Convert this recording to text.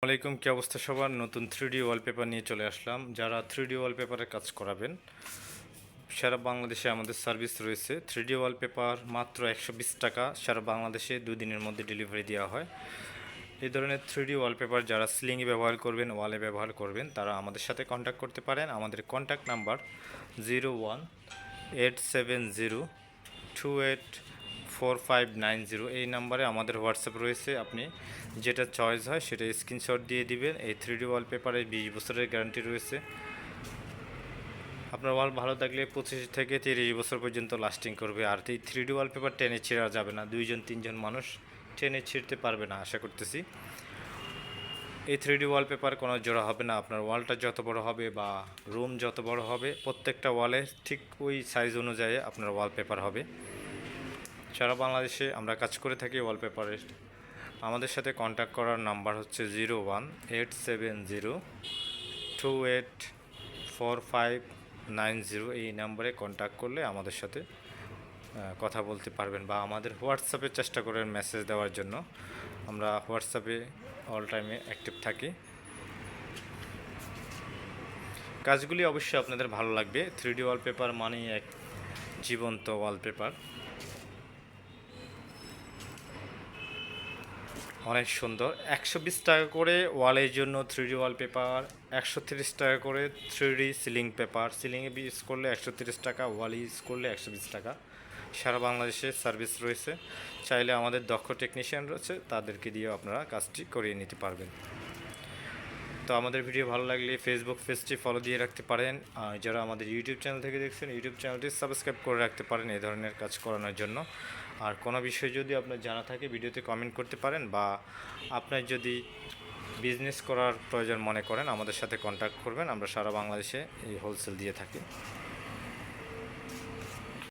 আলাইকুম, কি অবস্থা সবার? নতুন 3D ওয়ালপেপার নিয়ে চলে আসলাম। যারা 3D ওয়ালপেপারের কাজ করাবেন, সারা বাংলাদেশে আমাদের সার্ভিস রয়েছে। 3D ওয়ালপেপার মাত্র 120 টাকা, সারা বাংলাদেশে 2 দিনের মধ্যে ডেলিভারি দেওয়া হয়। এই ধরনের 3D ওয়ালপেপার যারা সিলিংয়ে ব্যবহার করবেন, ওয়ালে ব্যবহার করবেন, তারা আমাদের সাথে কন্ট্যাক্ট করতে পারেন। আমাদের কন্ট্যাক্ট নাম্বার 0187028459 এই নাম্বারে আমাদের হোয়াটসঅ্যাপ রয়েছে। আপনি যেটা চয়েস হয় সেটা স্ক্রিনশট দিয়ে দিবেন। এই 3D ওয়ালপেপারে 20 বছরের গ্যারান্টি রয়েছে। আপনার ওয়াল ভালো থাকলে 25 থেকে 30 বছর পর্যন্ত লাস্টিং করবে। আর এই 3D ওয়ালপেপার টেনে ছিঁড়া যাবে না, 2-3জন মানুষ টেনে ছিঁড়তে পারবে না আশা করতেছি। এই 3D ওয়ালপেপার কোনো জোড়া হবে না। আপনার ওয়ালটা যত বড় হবে বা রুম যত বড় হবে, প্রত্যেকটা ওয়ালে ঠিক ওই সাইজ অনুযায়ী আপনার ওয়ালপেপার হবে। সারা বাংলাদেশে আমরা কাজ করে থাকি ওয়ালপেপারের। আমাদের সাথে কন্ট্যাক্ট করার নাম্বার হচ্ছে 0187028459 এই নাম্বারে কন্ট্যাক্ট করলে আমাদের সাথে কথা বলতে পারবেন, বা আমাদের হোয়াটসঅ্যাপে চেষ্টা করেন মেসেজ দেওয়ার জন্য। আমরা হোয়াটসঅ্যাপে অল টাইমে অ্যাক্টিভ থাকি। কাজগুলি অবশ্যই আপনাদের ভালো লাগবে। 3D ওয়ালপেপার মানেই এক জীবন্ত ওয়ালপেপার, অনেক সুন্দর। 120 টাকা করে ওয়ালের জন্য 3D ওয়ালপেপার, 130 টাকা করে 3D সিলিং পেপার। সিলিংয়ে ইউজ করলে 130 টাকা, ওয়ালে ইউজ করলে 120 টাকা। সারা বাংলাদেশে সার্ভিস রয়েছে। চাইলে আমাদের দক্ষ টেকনিশিয়ান রয়েছে, তাদেরকে দিয়েও আপনারা কাজটি করিয়ে নিতে পারবেন। তো আমাদের ভিডিও ভালো লাগলে ফেসবুক পেজটি ফলো দিয়ে রাখতে পারেন। আর যারা আমাদের ইউটিউব চ্যানেল থেকে দেখছেন, ইউটিউব চ্যানেলটি সাবস্ক্রাইব করে রাখতে পারেন এই ধরনের কাজ করানোর জন্য। আর কোনো বিষয় যদি আপনার জানা থাকে ভিডিওতে কমেন্ট করতে পারেন, বা আপনার যদি বিজনেস করার প্রয়োজন মনে করেন আমাদের সাথে কন্ট্যাক্ট করবেন। আমরা সারা বাংলাদেশে এই হোলসেল দিয়ে থাকি।